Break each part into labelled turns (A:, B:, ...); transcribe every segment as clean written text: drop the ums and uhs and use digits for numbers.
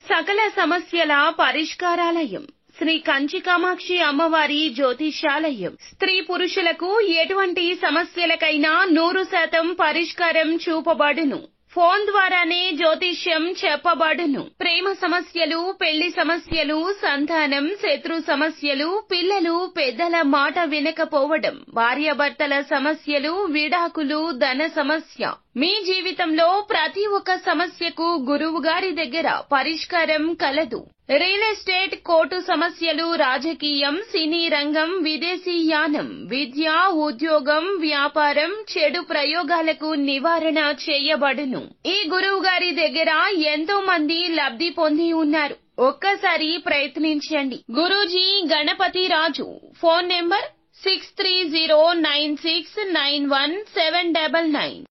A: సకల సమస్యల పరిష్కారాలయం శ్రీ కంచి కామాక్షి అమ్మవారి జ్యోతిష్యాలయం. స్త్రీ పురుషులకు ఎటువంటి సమస్యలకైనా 100% పరిష్కారం చూపబడును. ఫోన్ ద్వారానే జ్యోతిష్యం చెప్పబడును. ప్రేమ సమస్యలు, పెళ్లి సమస్యలు, సంతానం, శత్రు సమస్యలు, పిల్లలు పెద్దల మాట వినకపోవడం, భార్యాభర్తల సమస్యలు, విడాకులు, ధన సమస్య. మీ జీవితంలో ప్రతి ఒక్క సమస్యకు గురువు గారి దగ్గర పరిష్కారం కలదు. రియల్ ఎస్టేట్, కోర్టు సమస్యలు, రాజకీయం, సినీ రంగం, విదేశీ యానం, విద్య, ఉద్యోగం, వ్యాపారం, చెడు ప్రయోగాలకు నివారణ చేయబడును. ఈ గురువు గారి దగ్గర ఎంతో మంది లబ్ధి పొంది ఉన్నారు. ఒక్కసారి ప్రయత్నించండి. గురూజీ గణపతి రాజు. Phone number 6309691799.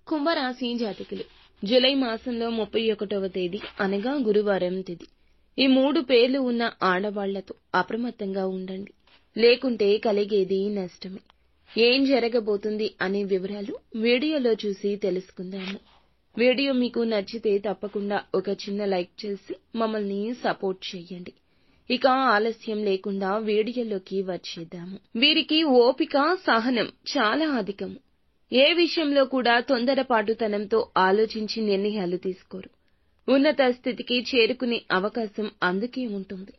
A: కుంభరాశి జాతకులు జూలై మాసంలో 31వ తేదీ అనగా గురువారం తిథి. ఈ 3 పేర్లు ఉన్న ఆడవాళ్లతో అప్రమత్తంగా ఉండండి, లేకుంటే కలిగేది నష్టమే. ఏం జరగబోతుంది అనే వివరాలు వీడియోలో చూసి తెలుసుకుందాము. వీడియో మీకు నచ్చితే తప్పకుండా ఒక చిన్న లైక్ చేసి మమ్మల్ని సపోర్ట్ చేయండి. ఇక ఆలస్యం లేకుండా వీడియోలోకి వచ్చేద్దాము. వీరికి ఓపిక, సహనం చాలా అధికము. ఏ విషయంలో కూడా తొందరపాటుతనంతో ఆలోచించి నిర్ణయాలు తీసుకోరు. ఉన్నత స్థితికి చేరుకునే అవకాశం అందుకే ఉంటుంది.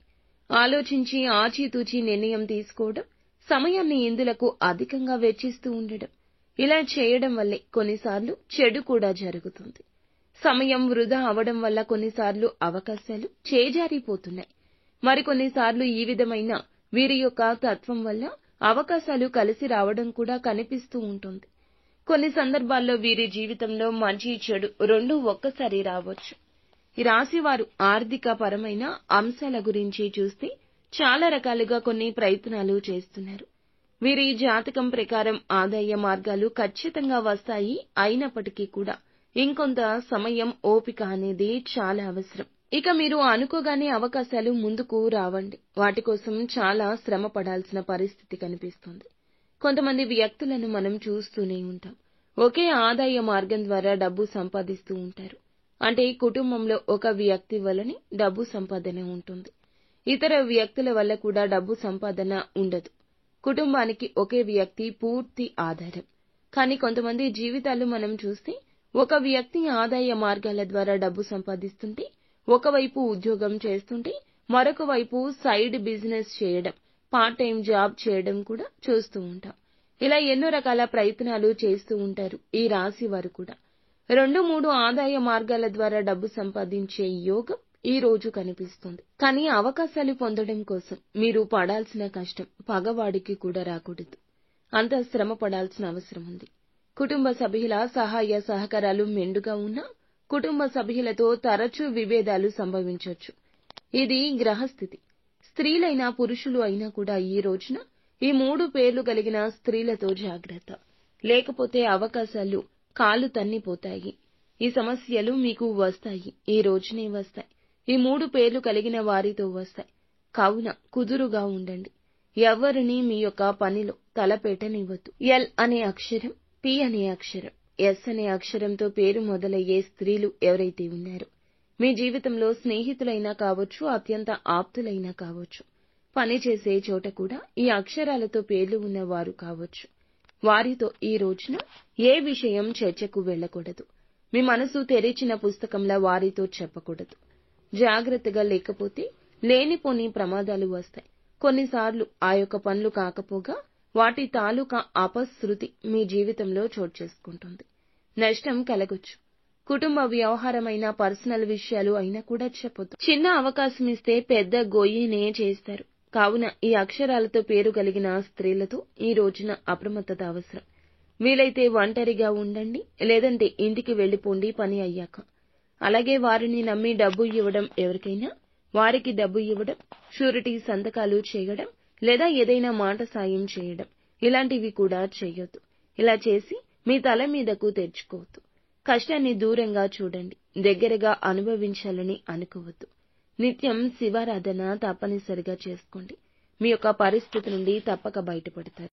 A: ఆలోచించి ఆచితూచి నిర్ణయం తీసుకోవడం, సమయాన్ని ఇందులకు అధికంగా వెచ్చిస్తూ ఉండడం, ఇలా చేయడం వల్లే కొన్నిసార్లు చెడు కూడా జరుగుతుంది. సమయం వృధా అవడం వల్ల కొన్నిసార్లు అవకాశాలు చేజారిపోతున్నాయి. మరికొన్నిసార్లు ఈ విధమైన వీరి యొక్క తత్వం వల్ల అవకాశాలు కలిసి రావడం కూడా కనిపిస్తూ ఉంటుంది. కొన్ని సందర్భాల్లో వీరి జీవితంలో మంచి చెడు రెండూ ఒక్కసారి రావచ్చు. ఈ రాశి వారు ఆర్థిక పరమైన అంశాల గురించి చూస్తే చాలా రకాలుగా కొన్ని ప్రయత్నాలు చేస్తున్నారు. వీరి జాతకం ప్రకారం ఆదాయ మార్గాలు ఖచ్చితంగా వస్తాయి. అయినప్పటికీ కూడా ఇంకొంత సమయం, ఓపిక అనేది చాలా అవసరం. ఇక మీరు అనుకోగానే అవకాశాలు ముందుకు రావండి. వాటి కోసం చాలా శ్రమ పడాల్సిన పరిస్థితి కనిపిస్తుంది. కొంతమంది వ్యక్తులను మనం చూస్తూనే ఉంటాం. ఒకే ఆదాయ మార్గం ద్వారా డబ్బు సంపాదిస్తూ ఉంటారు. అంటే కుటుంబంలో ఒక వ్యక్తి వల్లనే డబ్బు సంపాదన ఉంటుంది. ఇతర వ్యక్తుల వల్ల కూడా డబ్బు సంపాదన ఉండదు. కుటుంబానికి ఒకే వ్యక్తి పూర్తి ఆధారం. కానీ కొంతమంది జీవితాలు మనం చూస్తే ఒక వ్యక్తి ఆదాయ మార్గాల ద్వారా డబ్బు సంపాదిస్తుంటే, ఒకవైపు ఉద్యోగం చేస్తుంటే, మరొక వైపు సైడ్ బిజినెస్ చేయడం, పార్ట్ టైం జాబ్ చేయడం కూడా చూస్తూ ఉంటాం. ఇలా ఎన్నో రకాల ప్రయత్నాలు చేస్తూ ఉంటారు ఈ రాశి వారు కూడా. 2-3 ఆదాయ మార్గాల ద్వారా డబ్బు సంపాదించే యోగం ఈ రోజు కనిపిస్తుంది. కానీ అవకాశాలు పొందడం కోసం మీరు పడాల్సిన కష్టం పగవాడికి కూడా రాకూడదు. అంత శ్రమ పడాల్సిన అవసరం ఉంది. కుటుంబ సభ్యుల సహాయ సహకారాలు మెండుగా ఉన్నా కుటుంబ సభ్యులతో తరచూ విభేదాలు సంభవించవచ్చు. ఇది గ్రహస్థితి. స్త్రీలైనా పురుషులు అయినా కూడా ఈ రోజున ఈ 3 పేర్లు కలిగిన స్త్రీలతో జాగ్రత్త. లేకపోతే అవకాశాలు కాలు తన్నిపోతాయి. ఈ సమస్యలు మీకు వస్తాయి. ఈ రోజునే వస్తాయి. ఈ 3 పేర్లు కలిగిన వారితో వస్తాయి. కావున కుదురుగా ఉండండి. ఎవరిని మీ యొక్క పనిలో తలపెట్టనివ్వద్దు. ఎల్ అనే అక్షరం, పి అనే అక్షరం, ఎస్ అనే అక్షరంతో పేరు మొదలయ్యే స్త్రీలు ఎవరైతే ఉన్నారో మీ జీవితంలో స్నేహితులైనా కావచ్చు, అత్యంత ఆప్తులైనా కావచ్చు, పనిచేసే చోట కూడా ఈ అక్షరాలతో పేర్లు ఉన్నవారు కావచ్చు. వారితో ఈ రోజున ఏ విషయం చర్చకు వెళ్ళకూడదు. మీ మనసు తెరిచిన పుస్తకంలా వారితో చెప్పకూడదు. జాగ్రత్తగా లేకపోతే లేనిపోని ప్రమాదాలు వస్తాయి. కొన్నిసార్లు ఆ యొక్క పనులు కాకపోగా వాటి తాలూకా అపశృతి మీ జీవితంలో చోటు చేసుకుంటుంది. నష్టం కలగొచ్చు. కుటుంబ వ్యవహారమైన పర్సనల్ విషయాలు అయినా కూడా చెప్పొద్దు. చిన్న అవకాశం ఇస్తే పెద్ద గొయ్యినే చేస్తారు. కావున ఈ అక్షరాలతో పేరు కలిగిన స్త్రీలతో ఈ రోజున అప్రమత్తత అవసరం. వీలైతే ఒంటరిగా ఉండండి, లేదంటే ఇంటికి వెళ్లిపోండి పని అయ్యాక. అలాగే వారిని నమ్మి డబ్బు ఇవ్వడం, ఎవరికైనా వారికి డబ్బు ఇవ్వడం, షూరిటీ సంతకాలు చేయడం, లేదా ఏదైనా మాట సాయం చేయడం, ఇలాంటివి కూడా చేయొద్దు. ఇలా చేసి మీ తల మీదకు తెచ్చుకోవద్దు. కష్టాన్ని దూరంగా చూడండి, దగ్గరగా అనుభవించాలని అనుకోవద్దు. నిత్యం శివారాధన తప్పనిసరిగా చేసుకోండి. మీ యొక్క పరిస్థితి నుండి తప్పక బయటపడతారు.